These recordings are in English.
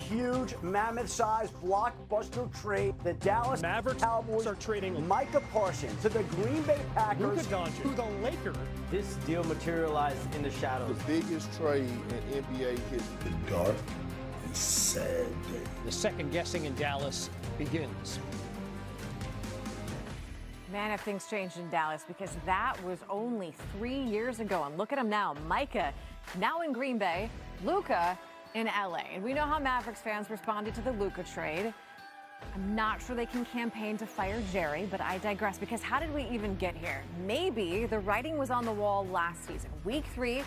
huge, mammoth-sized blockbuster trade. The Dallas Mavericks Cowboys are trading Micah Parsons to the Green Bay Packers to the Lakers. This deal materialized in the shadows. The biggest trade in NBA history. The dark and sad day. The second guessing in Dallas begins. Man, have things changed in Dallas, because that was only 3 years ago. And look at him now. Micah now in Green Bay, Luka in LA. And we know how Mavericks fans responded to the Luka trade. I'm not sure they can campaign to fire Jerry, but I digress, because how did we even get here? Maybe the writing was on the wall last season. Week 3,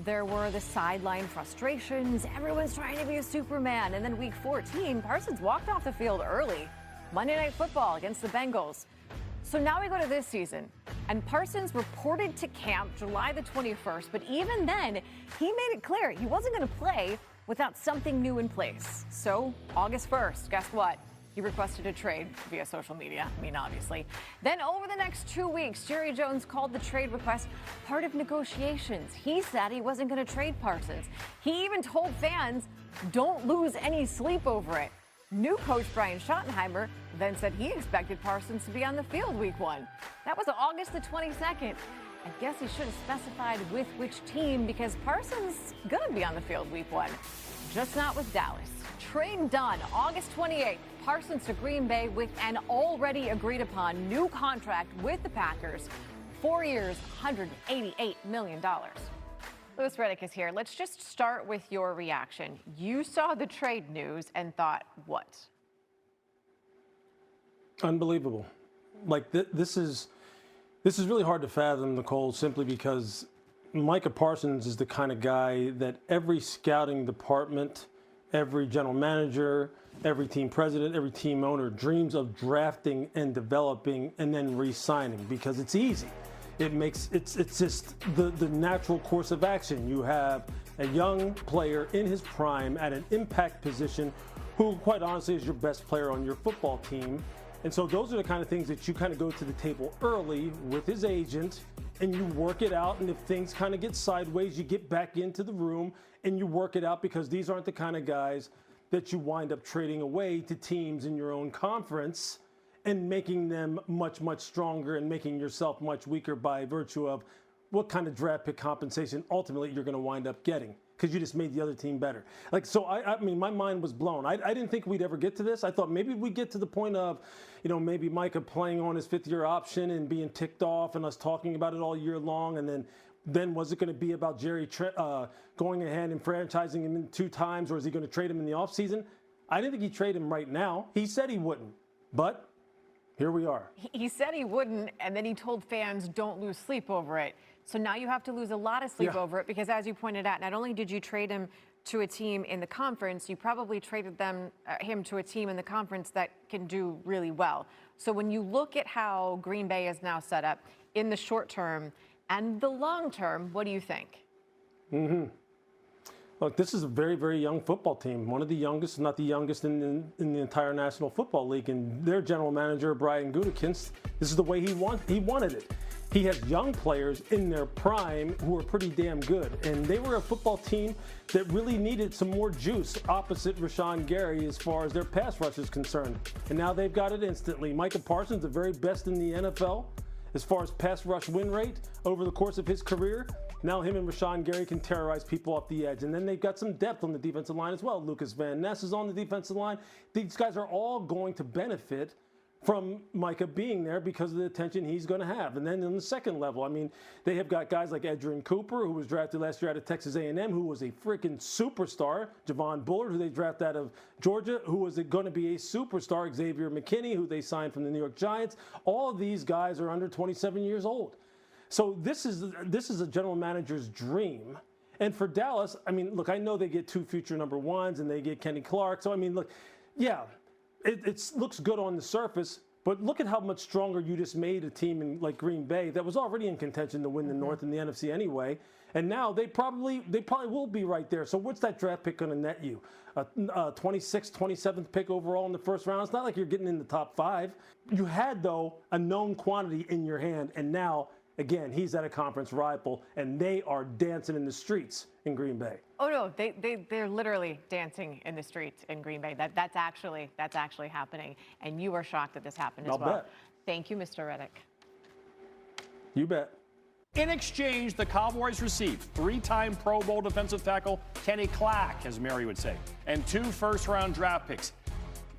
there were the sideline frustrations. Everyone's trying to be a Superman. And then week 14, Parsons walked off the field early. Monday Night Football against the Bengals. So now we go to this season, and Parsons reported to camp July the 21st, but even then, he made it clear he wasn't going to play without something new in place. So August 1st, guess what? He requested a trade via social media. I mean, obviously. Then over the next 2 weeks, Jerry Jones called the trade request part of negotiations. He said he wasn't going to trade Parsons. He even told fans, don't lose any sleep over it. New coach Brian Schottenheimer then said he expected Parsons to be on the field week 1. That was August the 22nd. I guess he should have specified with which team, because Parsons going to be on the field week 1. Just not with Dallas. Trade done August 28th. Parsons to Green Bay with an already agreed upon new contract with the Packers. 4 years, $188 million. Louis Riddick is here. Let's just start with your reaction. You saw the trade news and thought what? Unbelievable. Like, this is really hard to fathom, Nicole, simply because Micah Parsons is the kind of guy that every scouting department, every general manager, every team president, every team owner dreams of drafting and developing and then re-signing, because it's easy. It's just the natural course of action. You have a young player in his prime at an impact position who, quite honestly, is your best player on your football team. And so those are the kind of things that you kind of go to the table early with his agent, and you work it out. And if things kind of get sideways, you get back into the room and you work it out, because these aren't the kind of guys that you wind up trading away to teams in your own conference and making them much, much stronger and making yourself much weaker by virtue of what kind of draft pick compensation ultimately you're going to wind up getting, because you just made the other team better. Like, so I mean, my mind was blown. I didn't think we'd ever get to this. I thought maybe we'd get to the point of, maybe Micah playing on his 5th-year option and being ticked off and us talking about it all year long. And then was it going to be about Jerry going ahead and franchising him 2 times, or is he going to trade him in the offseason? I didn't think he'd trade him right now. He said he wouldn't, but here we are. He said he wouldn't, and then he told fans, don't lose sleep over it. So now you have to lose a lot of sleep over it, because as you pointed out, not only did you trade him to a team in the conference, you probably traded him to a team in the conference that can do really well. So when you look at how Green Bay is now set up in the short term and the long term, what do you think? Look, this is a very, very young football team. One of the youngest, not the youngest in the entire National Football League. And their general manager, Brian Gutekunst, this is the way he wanted it. He has young players in their prime who are pretty damn good. And they were a football team that really needed some more juice opposite Rashawn Gary as far as their pass rush is concerned. And now they've got it instantly. Micah Parsons, the very best in the NFL as far as pass rush win rate over the course of his career. Now him and Rashawn Gary can terrorize people off the edge. And then they've got some depth on the defensive line as well. Lucas Van Ness is on the defensive line. These guys are all going to benefit from Micah being there because of the attention he's going to have. And then on the second level, I mean, they have got guys like Edgerrin Cooper, who was drafted last year out of Texas A&M, who was a freaking superstar. Javon Bullard, who they drafted out of Georgia, who was going to be a superstar. Xavier McKinney, who they signed from the New York Giants. All of these guys are under 27 years old. So this is a general manager's dream. And for Dallas, I mean, look, I know they get 2 future number 1s and they get Kenny Clark. So, I mean, look, yeah, it looks good on the surface, but look at how much stronger you just made a team in like Green Bay that was already in contention to win the North and the NFC anyway. And now they probably will be right there. So what's that draft pick going to net you? A 26th, 27th pick overall in the first round? It's not like you're getting in the top 5. You had, though, a known quantity in your hand, and now Again, he's at a conference rival, and they are dancing in the streets in Green Bay. Oh no, they're literally dancing in the streets in Green Bay. That's actually happening, and you are shocked that this happened as well. Bet. Thank you, Mr. Riddick. You bet. In exchange, the Cowboys received three-time Pro Bowl defensive tackle Kenny Clack, as Mary would say, and 2 first-round draft picks.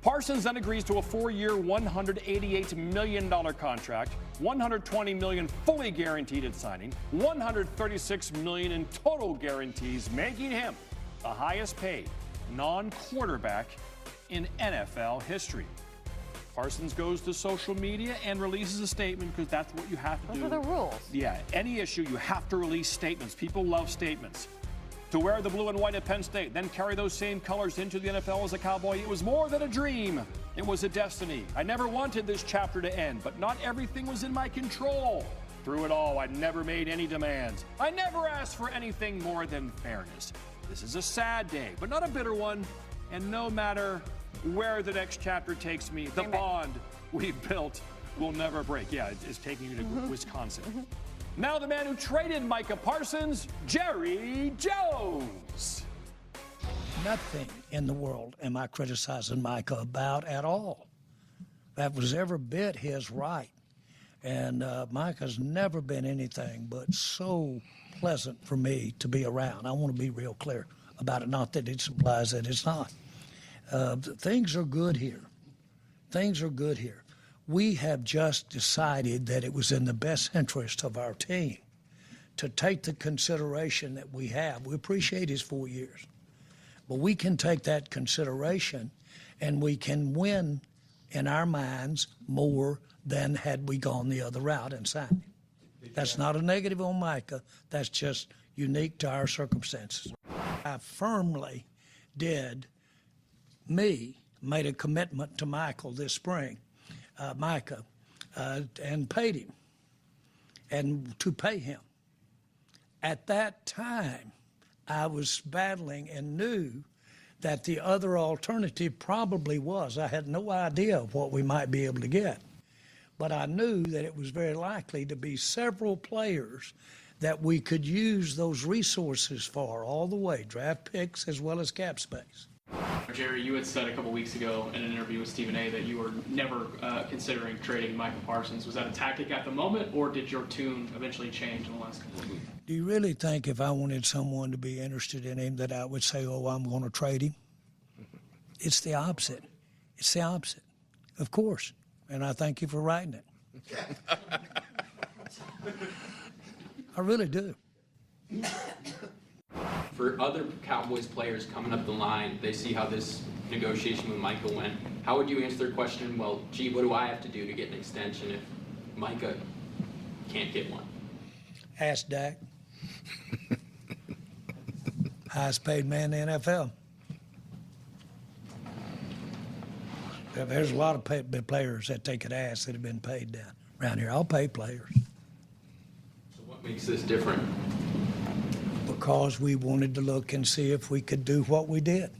Parsons then agrees to a 4-year, $188 million contract, $120 million fully guaranteed at signing, $136 million in total guarantees, making him the highest-paid non-quarterback in NFL history. Parsons goes to social media and releases a statement because that's what you have to do. Those are the rules. Yeah, any issue, you have to release statements. People love statements. To wear the blue and white at Penn State, then carry those same colors into the NFL as a Cowboy, it was more than a dream. It was a destiny. I never wanted this chapter to end, but not everything was in my control. Through it all, I never made any demands. I never asked for anything more than fairness. This is a sad day, but not a bitter one. And no matter where the next chapter takes me, the bond we've built will never break. Yeah, it's taking you to Wisconsin. Now the man who traded Micah Parsons, Jerry Jones. Nothing in the world am I criticizing Micah about at all. That was every bit his right. And Micah's never been anything but so pleasant for me to be around. I want to be real clear about it, not that it implies that it's not. Things are good here. Things are good here. We have just decided that it was in the best interest of our team to take the consideration that we have. We appreciate his 4 years, but we can take that consideration and we can win in our minds more than had we gone the other route and signed him. That's not a negative on Micah. That's just unique to our circumstances. I firmly made a commitment to Micah this spring, and paid him, and to pay him. At that time, I was battling and knew that the other alternative probably was. I had no idea of what we might be able to get, but I knew that it was very likely to be several players that we could use those resources for all the way, draft picks as well as cap space. Jerry, you had said a couple weeks ago in an interview with Stephen A. that you were never considering trading Micah Parsons. Was that a tactic at the moment, or did your tune eventually change in the last couple of weeks? Do you really think if I wanted someone to be interested in him that I would say, oh, I'm going to trade him? It's the opposite. It's the opposite, of course. And I thank you for writing it. I really do. For other Cowboys players coming up the line, they see how this negotiation with Micah went. How would you answer their question, well, gee, what do I have to do to get an extension if Micah can't get one? Ask Dak. Highest paid man in the NFL. There's a lot of players that they could ask that have been paid down around here. I'll pay players. So what makes this different? Because we wanted to look and see if we could do what we did.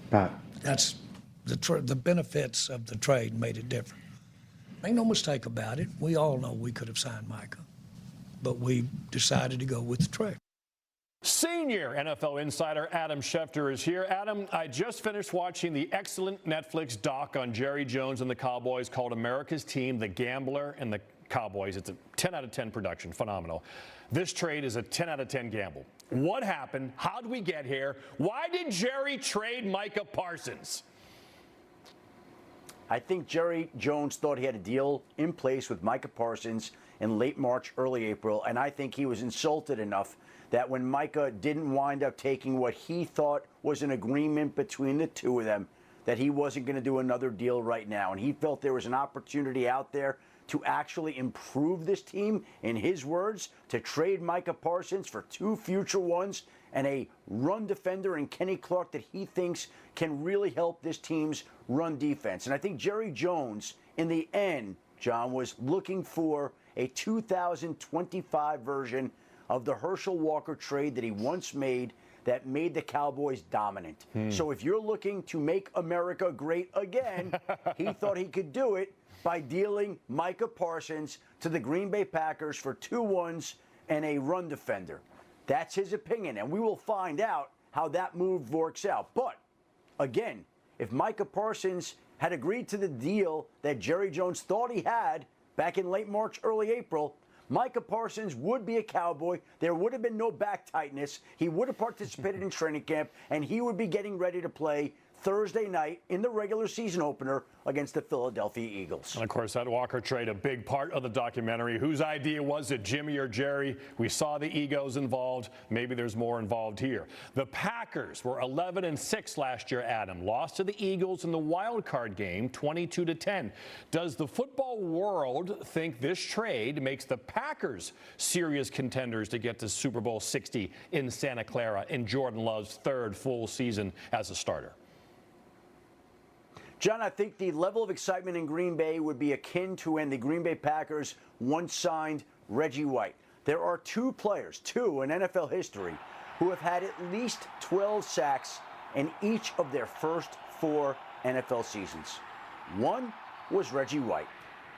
That's the benefits of the trade made it different. Make no mistake about it. We all know we could have signed Micah, but we decided to go with the trade. Senior NFL insider Adam Schefter is here. Adam, I just finished watching the excellent Netflix doc on Jerry Jones and the Cowboys called America's Team, The Gambler and the Cowboys. It's a 10 out of 10 production. Phenomenal. This trade is a 10 out of 10 gamble. What happened? How did we get here? Why did Jerry trade Micah Parsons? I think Jerry Jones thought he had a deal in place with Micah Parsons in late March, early April, and I think he was insulted enough that when Micah didn't wind up taking what he thought was an agreement between the two of them, that he wasn't going to do another deal right now. And he felt there was an opportunity out there to actually improve this team, in his words, to trade Micah Parsons for 2 future ones and a run defender in Kenny Clark that he thinks can really help this team's run defense. And I think Jerry Jones, in the end, John, was looking for a 2025 version of the Herschel Walker trade that he once made that made the Cowboys dominant. So if you're looking to make America great again, he thought he could do it by dealing Micah Parsons to the Green Bay Packers for 2 ones and a run defender. That's his opinion, and we will find out how that move works out. But, again, if Micah Parsons had agreed to the deal that Jerry Jones thought he had back in late March, early April, Micah Parsons would be a Cowboy. There would have been no back tightness. He would have participated in training camp, and he would be getting ready to play Thursday night in the regular season opener against the Philadelphia Eagles. And, of course, that Walker trade, a big part of the documentary. Whose idea was it, Jimmy or Jerry? We saw the egos involved. Maybe there's more involved here. The Packers were 11-6 last year, Adam. Lost to the Eagles in the wild card game, 22-10. Does the football world think this trade makes the Packers serious contenders to get to Super Bowl 60 in Santa Clara in Jordan Love's 3rd full season as a starter? John, I think the level of excitement in Green Bay would be akin to when the Green Bay Packers once signed Reggie White. There are 2 players, 2 in NFL history, who have had at least 12 sacks in each of their first 4 NFL seasons. One was Reggie White.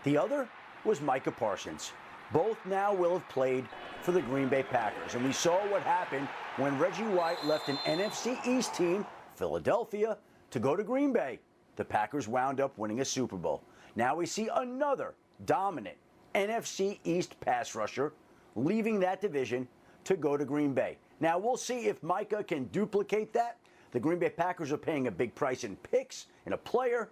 The other was Micah Parsons. Both now will have played for the Green Bay Packers. And we saw what happened when Reggie White left an NFC East team, Philadelphia, to go to Green Bay. The Packers wound up winning a Super Bowl. Now we see another dominant NFC East pass rusher leaving that division to go to Green Bay. Now we'll see if Micah can duplicate that. The Green Bay Packers are paying a big price in picks, in a player,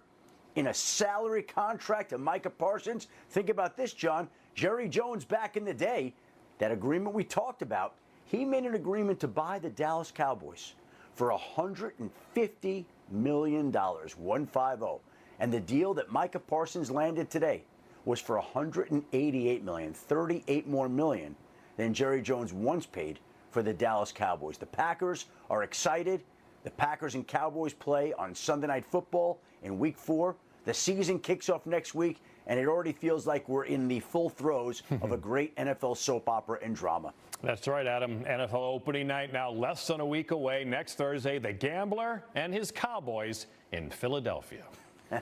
in a salary contract to Micah Parsons. Think about this, John. Jerry Jones back in the day, that agreement we talked about, he made an agreement to buy the Dallas Cowboys for $150 million, 150. And the deal that Micah Parsons landed today was for $188 million, 38 more million than Jerry Jones once paid for the Dallas Cowboys. The Packers are excited. The Packers and Cowboys play on Sunday Night Football in Week 4. The season kicks off next week, and it already feels like we're in the full throes of a great NFL soap opera and drama. That's right, Adam. NFL opening night now less than a week away. Next Thursday, the Gambler and his Cowboys in Philadelphia. The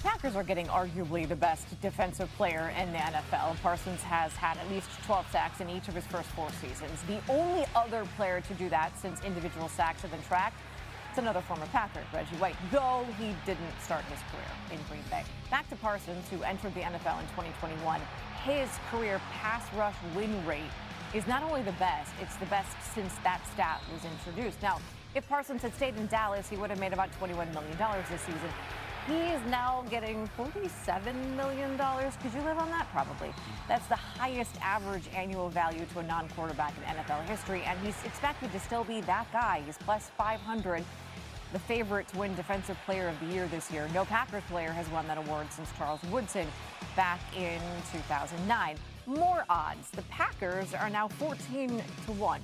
Packers are getting arguably the best defensive player in the NFL. Parsons has had at least 12 sacks in each of his first 4 seasons. The only other player to do that since individual sacks have been tracked, it's another former Packer, Reggie White, though he didn't start his career in Green Bay. Back to Parsons, who entered the NFL in 2021. His career pass rush win rate is not only the best, it's the best since that stat was introduced. Now, if Parsons had stayed in Dallas, he would have made about $21 million this season. He is now getting $47 million. Could you live on that? Probably. That's the highest average annual value to a non-quarterback in NFL history, and he's expected to still be that guy. He's plus 500, the favorite to win Defensive Player of the Year this year. No Packers player has won that award since Charles Woodson back in 2009. More odds. The Packers are now 14-1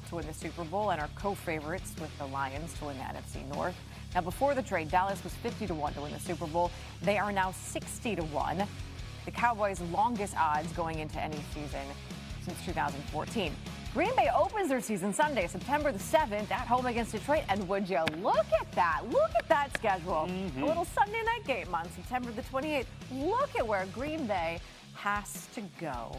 to win the Super Bowl and are co-favorites with the Lions to win the NFC North. Now, before the trade, Dallas was 50-1 to win the Super Bowl. They are now 60-1. The Cowboys' longest odds going into any season since 2014. Green Bay opens their season Sunday, September the 7th, at home against Detroit. And would you look at that? Look at that schedule. A little Sunday night game on September the 28th. Look at where Green Bay has to go.